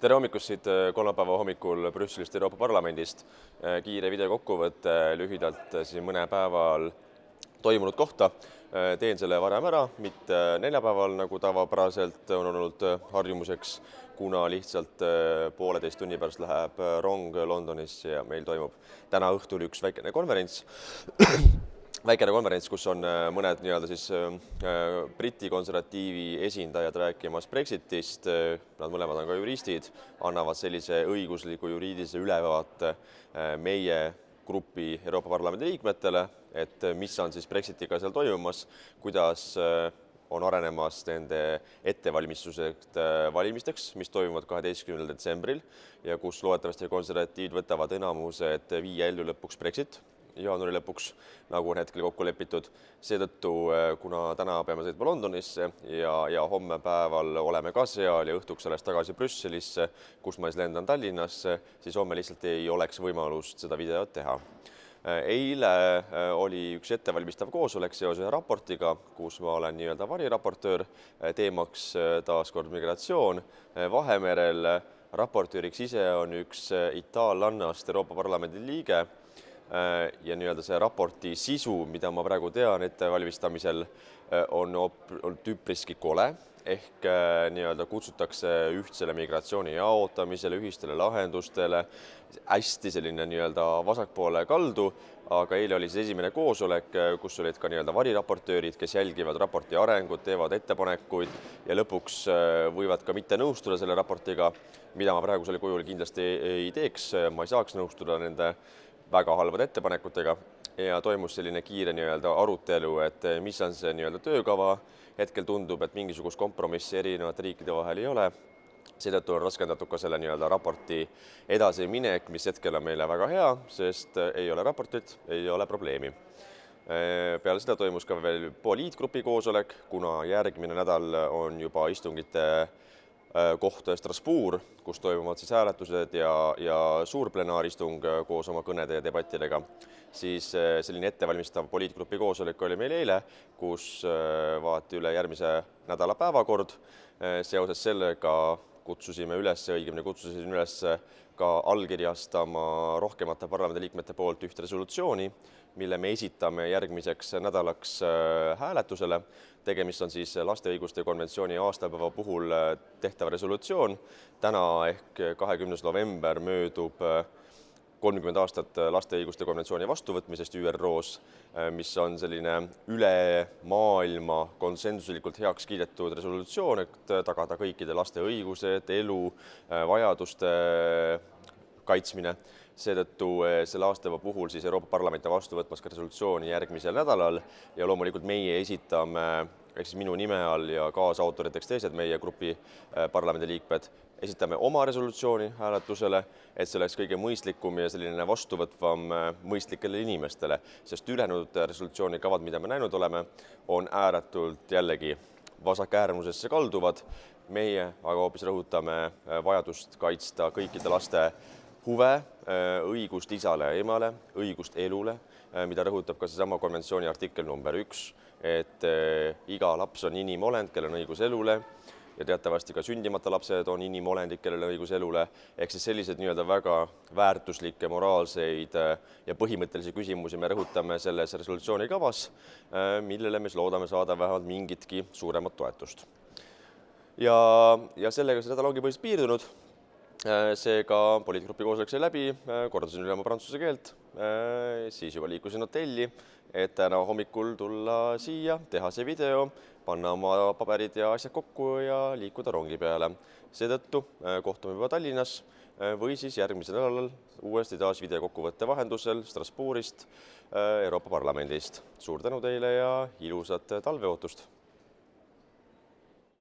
Tere hommikust siit kolmapäeva hommikul Brüsselist Euroopa Parlamendist. Kiire videokokkuvõte lühidalt siin mõne päeval toimunud kohta. Teen selle varem ära, mitte neljapäeval, nagu tavapäraselt on olnud harjumuseks, kuna lihtsalt 1,5 tunni pärast läheb rong Londonisse ja meil toimub täna õhtul üks väikene konverents. Kus on mõned Briti konservatiivi esindajad rääkimas Brexitist. Nad mõlemad on ka juristid, annavad sellise õigusliku juriidilise ülevaate meie grupi Euroopa Parlamendi liikmetele, et mis on siis Brexitiga seal toimumas, kuidas on arenemas nende ettevalmistused valimisteks, mis toimuvad 12. detsembril ja kus loodetavasti konservatiivid võtavad enamuse, et viia ellu lõpuks Brexit jaanuari lõpuks, nagu on hetkel kokku lepitud. Seetõttu, kuna täna peame sõitma Londonisse ja homme päeval oleme ka seal ja õhtuks sellest tagasi Brüsselisse, kus ma siis lendan Tallinnasse, siis homme lihtsalt ei oleks võimalust seda videot teha. Eile oli üks ettevalmistav koosolek seoses raportiga, kus ma olen nii-öelda variraportöör, teemaks taaskord migratsioon Vahemerel. Raportööriks ise on üks itaallannast Euroopa Parlamendi liige, ja nii-öelda see raporti sisu, mida ma praegu tean ettevalmistamisel, on üpriski kole, ehk nii-öelda kutsutakse ühtsele migratsiooni jaotamisele, ühistele lahendustele, hästi selline nii-öelda vasakpoole kaldu, aga eile oli siis esimene koosolek, kus olid ka nii-öelda variraportöörid, kes jälgivad raporti arengut, teevad ettepanekuid ja lõpuks võivad ka mitte nõustuda selle raportiga, mida ma praegusel kujul kindlasti ei teeks, ma ei saaks nõustuda nende väga halvade ettepanekutega ja toimus selline kiire nii-öelda arutelu, et mis on see nii-öelda töökava. Hetkel tundub, et mingisugust kompromissi erinevate riikide vahel ei ole. Seetõttu on raskendatud ka selle nii-öelda raporti edasiminek, mis hetkel on meile väga hea, sest ei ole raportit, ei ole probleemi. Peale seda toimus ka veel poliitgrupi koosolek, kuna järgmine nädal on juba istungite koht Strasbourg, kus toimuvad siis hääletused ja suur plenaaristung koos oma kõnede ja debattidega. Siis selline ettevalmistav poliitgrupi koosolek oli meil eile, kus vaati üle järgmise nädala päevakord. Seoses sellega kutsusin üles ka allkirjastama rohkemate parlamendiliikmete poolt üht resolutsiooni, mille me esitame järgmiseks nädalaks hääletusele. Tegemist on siis laste õiguste konventsiooni aastapäeva puhul tehtav resolutsioon. Täna ehk 20. november möödub 30 aastat laste õiguste konventsiooni vastuvõtmisest ÜRO-s, mis on selline üle maailma konsensuslikult heaks kiidetud resolutsioon, et tagada kõikide laste õigused, elu, vajaduste kaitsmine. Seetõttu selle aastapäeva puhul siis Euroopa Parlament on vastu võtmas ka resolutsiooni järgmisel nädalal ja loomulikult meie esitame, ehk siis minu nime all ja kaasautoriteks teised meie grupi parlamendiliikmed, esitame oma resolutsiooni hääletusele, et see oleks kõige mõistlikum ja selline vastuvõtvam mõistlikele inimestele, sest ülejäänud resolutsioonikavad, mida me näinud oleme, on ääretult jällegi vasakäärmusesse kalduvad. Meie aga hoopis rõhutame vajadust kaitsta kõikide laste huve, õigust isale ja emale, õigust elule, mida rõhutab ka seesama konventsiooni artikkel number 1, et iga laps on inimolend, kellel on õigus elule ja teatavasti ka sündimata lapsed on inimolendid, kellel on õigus elule. Ehk siis sellised nii-öelda väga väärtuslikke, moraalseid ja põhimõttelisi küsimusi me rõhutame selles resolutsioonikavas, millele me loodame saada vähemalt mingitki suuremat toetust. Ja sellega see nädal ongi põhiliselt piirdunud. Seega poliitgrupi koosolek sai läbi, kordasin üle oma prantsuse keelt, siis juba liikusin hotelli, et täna hommikul tulla siia, teha see video, panna oma paberid ja asjad kokku ja liikuda rongi peale. Seetõttu kohtume juba Tallinnas või siis järgmisel nädalal uuesti taas videokokkuvõtte vahendusel Strasbourgist Euroopa Parlamendist. Suur tänu teile ja ilusat talveootust!